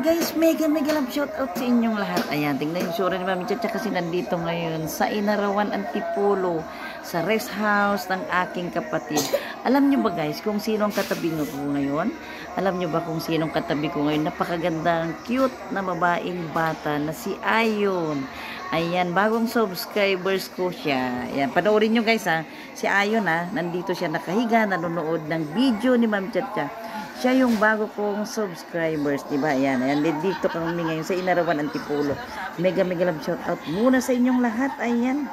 Ayan guys, mega love shout out sa inyong lahat. Ayan, tingnan yung sura ni Mami Chacha kasi nandito ngayon sa Inarawan, Antipolo, sa rest house ng aking kapatid. Alam nyo ba guys kung sino ang katabi ko ngayon? Alam nyo ba kung sino ang katabi ko ngayon? Napakagandang cute na babaeng bata na si Ayon. Ayan, bagong subscribers ko siya. Ayan, panoorin nyo guys ha. Si Ayon ha, nandito siya nakahiga, nanonood ng video ni Mami Chacha. Siya yung bago kong subscribers, diba? Ayan, dito kami ngayon sa Inarawan, Antipolo. Mega love shout out muna sa inyong lahat. Ayan.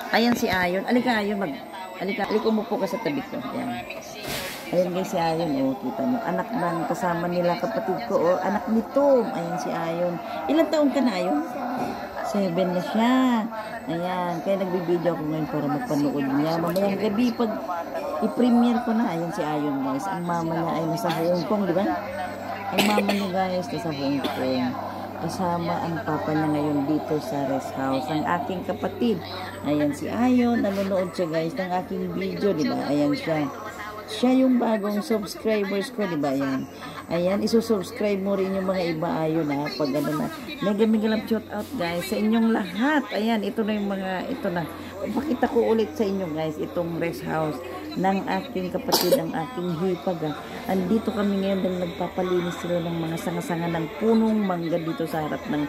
Ayan si Ayon. Alika Ayon, alika umupo ka sa tabi ko. Ayan. Ayan guys si Ayon, oh, kita mo. Anak ng kasama nila kapatid ko, oh, anak ni Tom. Ayan si Ayon. Ilang taon ka na Ayon? 7 na siya. Ayan, kaya nagbibideo ako ngayon para magpanood niya. Mamayang gabi pag i-premiere ko na. Ayan si Ayon guys. Ang mama niya ay nasa Hong Kong, di ba? Ang mama niya guys nasa Hong Kong. Kasama ang papa niya ngayon dito sa rest house ng aking kapatid. Ayan si Ayon. Nanonood siya guys ng aking video, di ba? Ayan siya. Siya yung bagong subscribers ko, di ba? Ayan. Ayan, isusubscribe mo rin yung mga iba Ayon ha. Pag ano na. Mega love shout out guys sa inyong lahat. Ayan, ito na yung mga, ito na. Pakita ko ulit sa inyo guys, itong rest house ng aking kapatid, ang aking hipag ha. Andito kami ngayon dahil nagpapalinis sila ng mga sanga-sanga ng punong mangga dito sa harap ng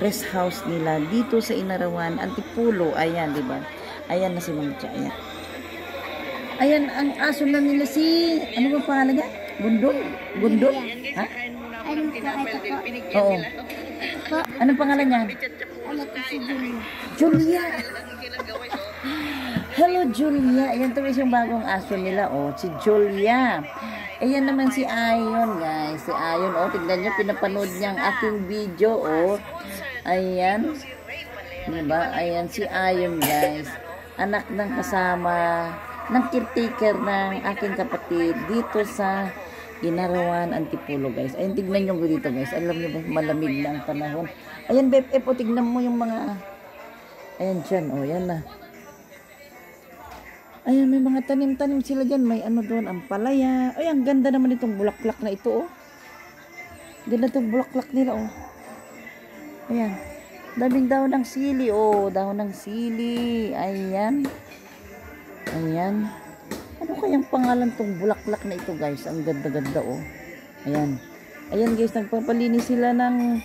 rest house nila. Dito sa Inarawan, Antipolo. Ayan, di ba? Ayan na si Mami Chacha. Ayan. Ayan, ang aso na nila si, ano ba pangalan niya? Bundok? Bundok? Ha? Ano po ito po? Oo. Po? Anong pangalan niya? Ano po si Julia? Julia! Hello, Julia! Ayan to yung bagong aso nila, oh. Si Julia. Ayan naman si Ayon, guys. Si Ayon, oh. Tignan nyo, pinapanood niya ang aking video, oh. Ayan. Diba? Ayan si Ayon, guys. Anak ng kasama ng caretaker ng aking kapatid dito sa Inarawan, Antipolo guys. Ayun, tignan nyo dito guys. Alam nyo ba, malamig na ang panahon. Ayan, BFF, o tignan mo yung mga, ayan dyan, o, yan na. Ayan, may mga tanim-tanim sila dyan. May ano doon, ang palaya. Ay, ang ganda naman itong bulaklak na ito, o. Ganda itong bulaklak nila, o. Ayan. Daming daon ng sili, o. Daon ng sili. Ayan. Ayan. Ano kayang pangalan tong bulaklak na ito guys? Ang ganda-ganda oh. Ayan. Ayan guys, nagpapalinis sila ng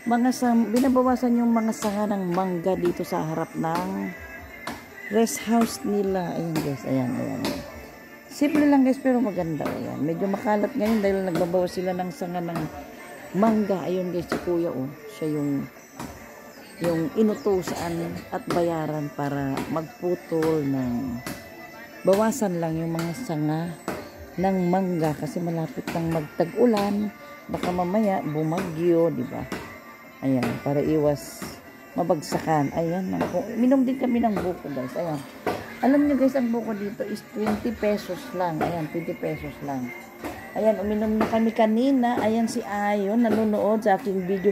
mga binabawasan yung mga sanga ng mangga dito sa harap ng rest house nila. Ayan guys, ayan. Simple lang guys pero maganda. Ayan. Medyo makalat ngayon dahil nagbabawas sila ng sanga ng mangga. Ayun guys, si kuya oh. Siya yung inutusan at bayaran para magputol ng bawasan lang yung mga sanga ng mangga kasi malapit nang magtag-ulan, baka mamaya bumagyo, di ba? Ayan, para iwas mabagsakan. Ayan, minom din kami ng buko, guys. Ayan. Alam niyo guys, ang buko dito is 20 pesos lang. Ayan, 20 pesos lang. Ayan, uminom na kami kanina. Ayan si Ayon, nanonood sa aking video.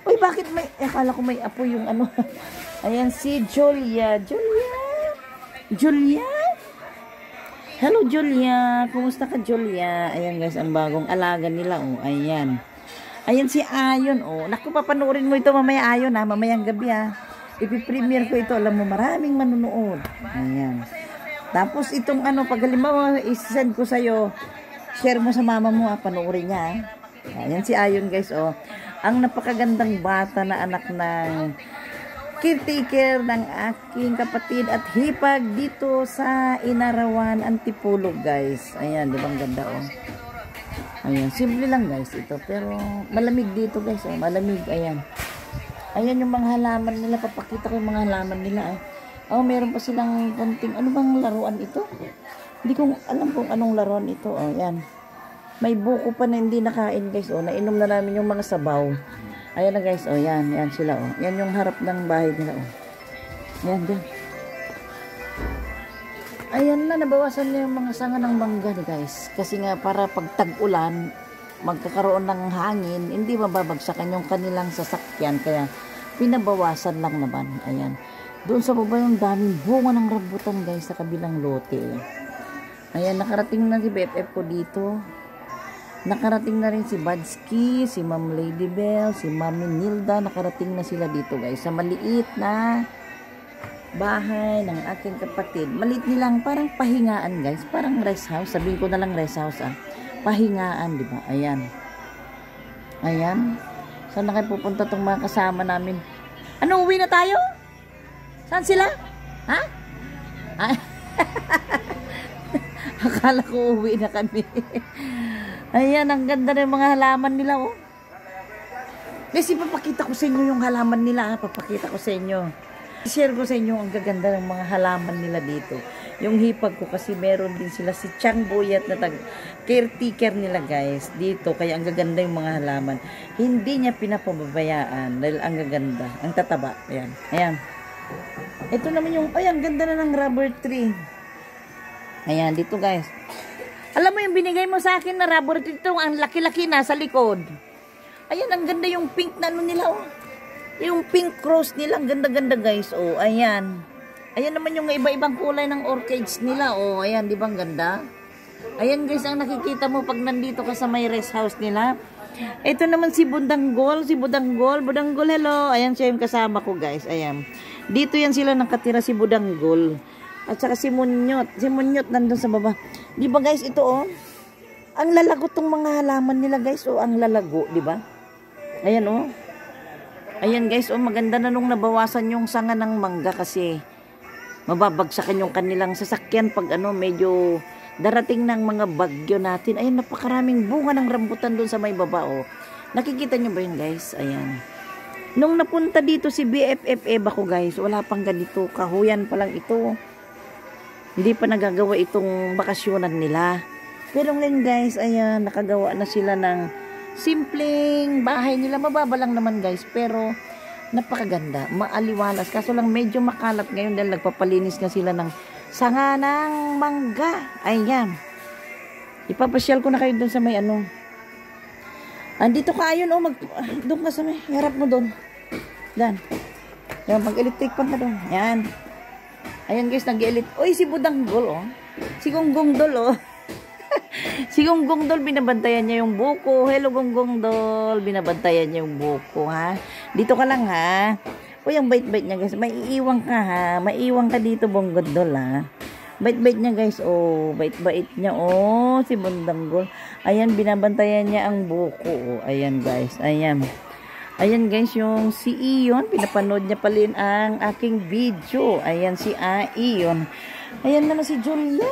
Uy, bakit may, akala ko may apo yung ano. Ayan si Julia. Julia? Hello, Julia. Kumusta ka, Julia? Ayan, guys, ang bagong alaga nila, oh. Ayan. Ayan si Ayon, oh. Naku, papanoorin mo ito mamaya, Ayon, ha. Mamayang gabi, ha. Ipi-premiere ko ito. Alam mo, maraming manunood. Ayan. Tapos, itong ano, pag halimbawa, isend ko sa'yo, share mo sa mama mo, ha. Panoorin niya, ha. Ayan si Ayon, guys, oh. Ang napakagandang bata na anak ng caretaker ng aking kapatid at hipag dito sa Inarawan, Antipolo guys. Ayan, di ba ang ganda oh. Ayan, simple lang guys ito. Pero malamig dito guys oh. Malamig, ayan. Ayan yung mga halaman nila. Papakita ko yung mga halaman nila eh. Oh, meron pa silang konting, ano bang laruan ito? Hindi ko alam kung anong laruan ito. Oh, ayan. May buko pa na hindi nakain guys oh. Nainom na namin yung mga sabaw. Ayan na guys, oh, yan sila, oh. Yan yung harap ng bahay nila, oh. Ayan, dyan. Ayan na, nabawasan niya yung mga sanga ng mangga, guys. Kasi nga, para pag tag-ulan, magkakaroon ng hangin, hindi mababagsakan yung kanilang sasakyan. Kaya, pinabawasan lang naman. Ayan. Doon sa baba yung daming bunga ng rambutan, guys, sa kabilang lote. Ayan, nakarating na si BFF ko dito. Nakarating na rin si Badsky, si Ma'am Lady Bell, si Mami Nilda. Nakarating na sila dito guys. Sa maliit na bahay ng aking kapatid. Maliit nilang parang pahingaan guys. Parang rest house. Sabihin ko na lang rest house ah. Pahingaan, di ba? Ayan. Ayan. Saan na kayo pupunta tong mga kasama namin? Ano, uwi na tayo? Saan sila? Ha? Ah? Akala ko uwi na kami. Ayan, ang ganda ng mga halaman nila, oh. Kasi papakita ko sa inyo yung halaman nila, ha? Papakita ko sa inyo. I-share ko sa inyo ang gaganda ng mga halaman nila dito. Yung hipag ko kasi meron din sila si Chang Boyat na caretaker nila, guys. Dito, kaya ang gaganda yung mga halaman. Hindi niya pinapababayaan dahil ang gaganda. Ang tataba. Ayan. Ayan. Ito naman yung, ay, ang ganda na ng rubber tree. Ayan, dito, guys. Alam mo yung binigay mo sa akin na rubber tree ito, ang laki-laki na sa likod. Ayan, ang ganda yung pink na ano nila, oh. Yung pink rose nila, ang ganda-ganda, guys. Oh, ayan. Ayan naman yung iba-ibang kulay ng orchids nila, oh. Ayan, di ba ang ganda? Ayan, guys, ang nakikita mo pag nandito ka sa may rest house nila. Ito naman si Budanggol, Budanggol, hello. Ayan siya yung kasama ko, guys. Ayan. Dito yan sila nakatira, si Budanggol. At saka si Munyot. Si Munyot nandun sa baba. Di ba guys, ito oh. Ang lalago tong mga halaman nila guys. Oh, ang lalago, di ba? Ayan oh. Ayan guys, oh, maganda na nung nabawasan yung sanga ng mangga kasi mababagsakan yung kanilang sasakyan pag ano, medyo darating ng mga bagyo natin. Ayan, napakaraming bunga ng rambutan dun sa may baba oh. Nakikita nyo ba yun guys? Ayan. Nung napunta dito si BFF Eva ko guys, wala pang ganito. Kahuyan pa lang ito. Hindi pa nagagawa itong bakasyonan nila. Pero ngayon guys, ayan, nakagawa na sila ng simpleng bahay nila. Mababa lang naman guys, pero napakaganda, maaliwalas. Kaso lang medyo makalat ngayon dahil nagpapalinis na sila ng sanga ng mangga. Ayan. Ipapasyal ko na kayo doon sa may ano. Andito ka ayun, oh, doon ka sa may, harap mo doon. Dan. Yan, mag-electric pan ka doon. Ayan. Ayan guys, nag-elit. Uy, si Budanggol, oh. Si Gonggong Dol, oh. Si Gonggong Dol, binabantayan niya yung buko. Hello, Gonggong Dol. Binabantayan niya yung buko, ha. Dito ka lang, ha. Uy, ang bait-bait niya, guys. Maiiwang ka, ha. Maiiwang ka dito, Gonggong Dol, ha. Bait-bait niya, guys. Oh, bait-bait niya, oh. Si Budanggol. Ayan, binabantayan niya ang buko, oh. Ayan, guys. Ayan. Ayan guys, yung si Ion, pinapanood niya palin ang aking video. Ayan si Ion. Ayan naman si Julia.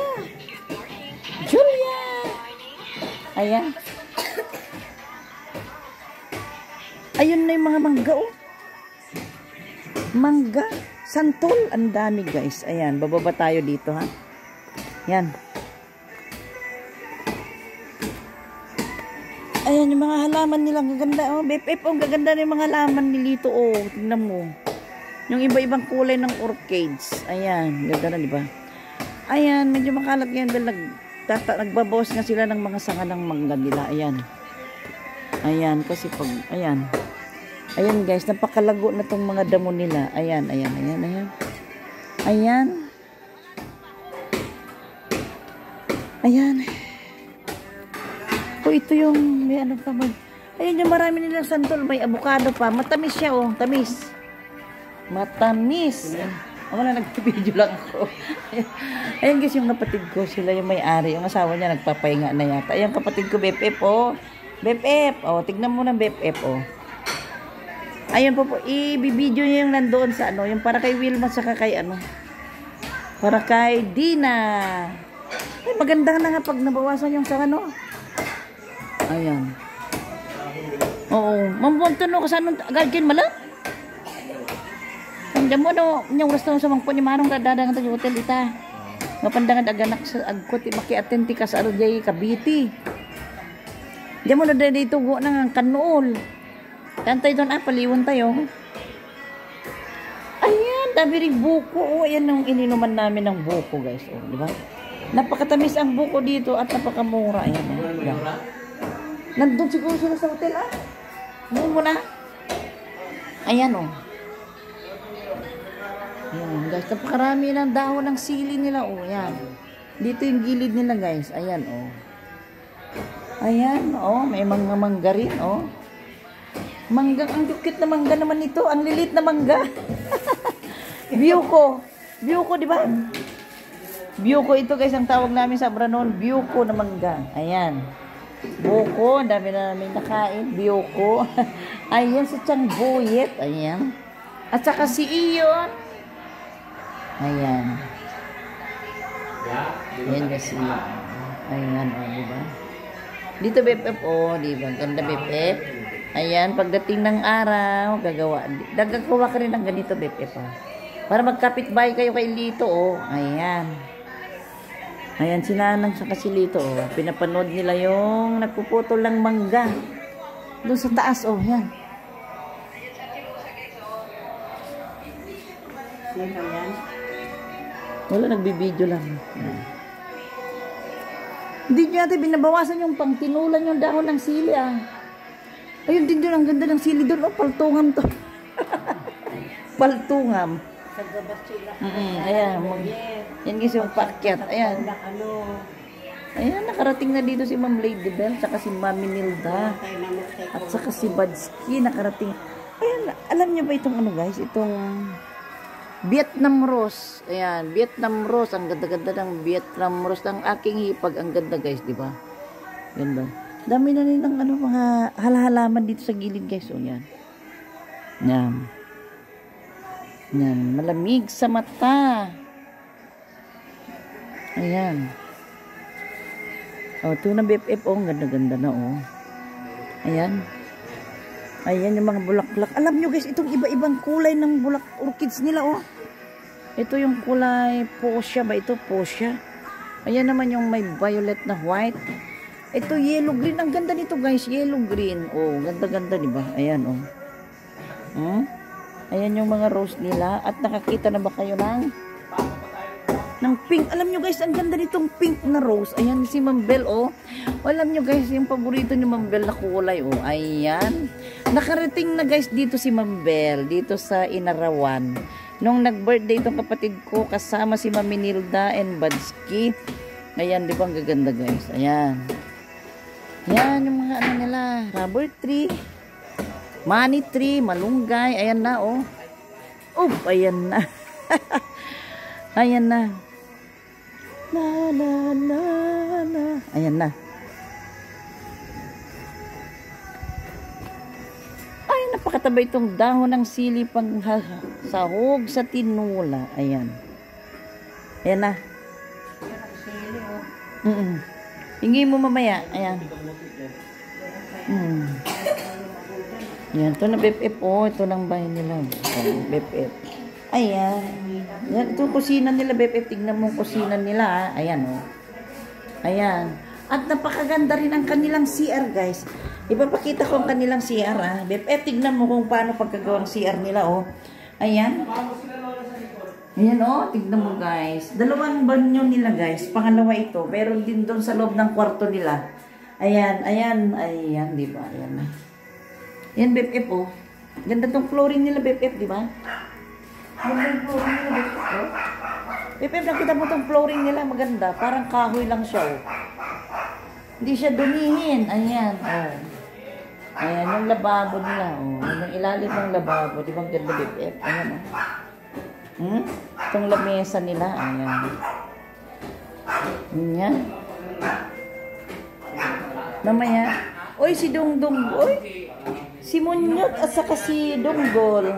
Julia! Ayan. Ayun na yung mga mangga, oh. Mangga. Santol. Ang dami guys. Ayan, bababa tayo dito, ha. Ayan. Ayan yung mga halaman nilang gaganda. Oh, BFF, oh, gaganda na yung mga halaman nilito. Oh, tingnan mo. Yung iba-ibang kulay ng orchids. Ayan, ganda na, di ba? Ayan, medyo makalat ngayon dahil nagbabawas nga sila ng mga sanga ng mangga nila. Ayan. Ayan, kasi pag, ayan. Ayan guys, napakalago na tong mga damo nila. Ayan, ayan, ayan, ayan. Ayan. Ayan. Oh, ito yung, may ano pa mag... Ayan yung marami nilang santol. May avocado pa. Matamis siya, oh. Tamis. Matamis. Wala, nag-video lang ako. Ayan guys, yung kapatid ko. Sila yung may-ari. Yung asawa niya nagpapahinga na yata. Ayan kapatid ko, BFF, oh. BFF. Oh, tignan mo ng BFF, oh. Ayan po po. I-video niya yung nandoon sa ano. Yung para kay Wilma saka kay ano. Para kay Dina. Ay, maganda na nga pag nabawasan yung sa ano. Ayan. Oo. Mamunto no kasi anong garden malam? Diyan mo no, yung resto sa mangpo ni Manong dadadangan ta hotel ita. Mapandangan aganak sa agkot maki-attend ka sa Arjay Cavite. Diyan mo na dito go nang kanuol. Tantay doon paliwon tayo. Ayan, dami ring buko. Oh, ayan ang ininuman namin ng buko, guys. Oh, di ba? Napakatamis ang buko dito at napakamura. Ayan, diba? Nandun siguro sila sa hotel, ah. Noon mo na. Ayan, oh. Ayan, guys. Napakarami ng dahon ng sili nila, oh. Ayan. Dito yung gilid nila, guys. Ayan, oh. Ayan, oh, may mga mangga rin, oh. Mangga, ang cute na mangga naman ito. Ang lilit na mangga. Biyuko. Biyuko, di ba? Biyuko ito guys, ang tawag namin sa Branon. Biyuko na mangga. Ayan. Buko, dami na namin nakain. Biyuko. Ayan, si Chang Boyet. Ayan. At saka si Iyon. Ayan. Ayan guys, Iyon. Ayan, oh, di ba? Dito, BFF, oh, di ba? Ganda, BFF. Ayan, pagdating ng araw, gagawa ka rin ng ganito, BFF, ah. Para magkapit-bahay kayo kay Lito, oh. Ayan. Ayan, sinanang sa kasi Lito, oh. Pinapanood nila yung nagpuputol ng mangga. Doon sa taas, oh, yan. Sino yan? Wala, nagbibideo lang. Ayan. Hindi nyo natin binabawasan yung pangtinulan yung dahon ng sili, ah. Ayun din doon, ang ganda ng sili doon. Oh, paltungam to. Paltungam. Ayan. Yan guys yung pakyat. Ayan. Ayan, nakarating na dito si Ma'am Lady Bell, saka si Mami Nilda, at saka si Badsky, nakarating. Ayan, alam niyo ba itong ano guys? Itong Vietnam Rose. Ayan, Vietnam Rose. Ang ganda-ganda ng Vietnam Rose. Ang aking hipag, ang ganda guys, di ba? Ganda. Dami na rin ng ano, mga halaman dito sa gilid guys. O yan. Yan. Yan. Malamig sa mata. Ayan. O, ito na BFF. O, ganda-ganda na o. Ayan. Ayan yung mga bulaklak. Alam nyo guys, itong iba-ibang kulay ng orchids nila o. Ito yung kulay fuchsia ba? Ito fuchsia. Ayan naman yung may violet na white. Ito yellow green. Ang ganda nito guys, yellow green. Oh, ganda-ganda, di ba? Ayan oh. Ayan yung mga rose nila. At nakakita na ba kayo ng pink? Alam nyo guys, ang ganda nitong pink na rose. Ayan si Ma'am Bell oh. Alam nyo guys, yung paborito ni Ma'am Bell na kulay oh. Ayan. Nakarating na guys dito si Ma'am Bell, dito sa Inarawan. Nung nag-birthday itong kapatid ko, kasama si Mami Nilda and Badsky. Ayan, di ba ang gaganda guys? Ayan. Yan yung mga ano nila, rubber tree, money tree, malunggay, ayan na oh. Ayan na. Ayan na. La la la la. Ayan na. Ay, napakataba itong dahon ng sili pang sahog sa tinula. Ayan. Ayan na. Hingi mo mamaya. Ayan. Yan. Ito na BFF. Oh, ito lang bahay nila. BFF. Ayan. Yan. Ito kusina nila BFF. Tignan mo kusina nila. Ayan oh. Ayan. At napakaganda rin ang kanilang CR guys. Ipapakita ko ang kanilang CR ah. BFF, tignan mo kung paano pagkagawang CR nila oh. Ayan. Ayan oh, tignan mo guys. Dalawang banyo nila guys. Pangalawa ito. Meron din doon sa loob ng kwarto nila. Ayan, ayan, ayan, di ba? Ayan na. Ayan, BFF oh. Ganda tong flooring nila, BFF, di ba? Ganda yung flooring nila, BFF oh. BFF, nakita mo tong flooring nila, maganda. Parang kahoy lang siya oh. Hindi siya dumihin. Ayan, oh. Ayan, yung lababo nila oh. Yung ilalim ng lababo. Di ba ang ganda, BFF? Ayan oh. Itong lamesa nila. Ayan. Ayan. Mamaya. Oy, si Dongdong. Oy. Si Munyot at saka si Donggol.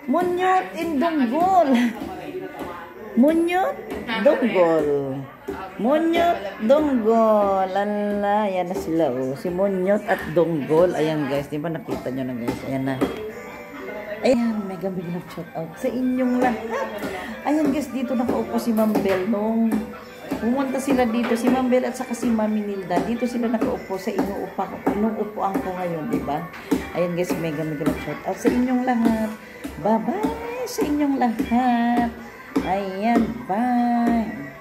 Munyot and Donggol. Munyot, Donggol. Munyot, Donggol. Lala. Ayan na sila oh. Si Munyot at Donggol. Ayan guys. Di ba nakita nyo na guys? Ayan na. Ayan, mega big love shout out sa inyong lahat. Ayan guys, dito nakaupo si Ma'am Bell. Nung pumunta sila dito, si Ma'am Bell at saka si Mami Nilda, dito sila nakaupo sa inuupuan ko ngayon, di ba? Ayan guys, mega love shout out sa inyong lahat. Bye-bye sa inyong lahat. Ayan, bye.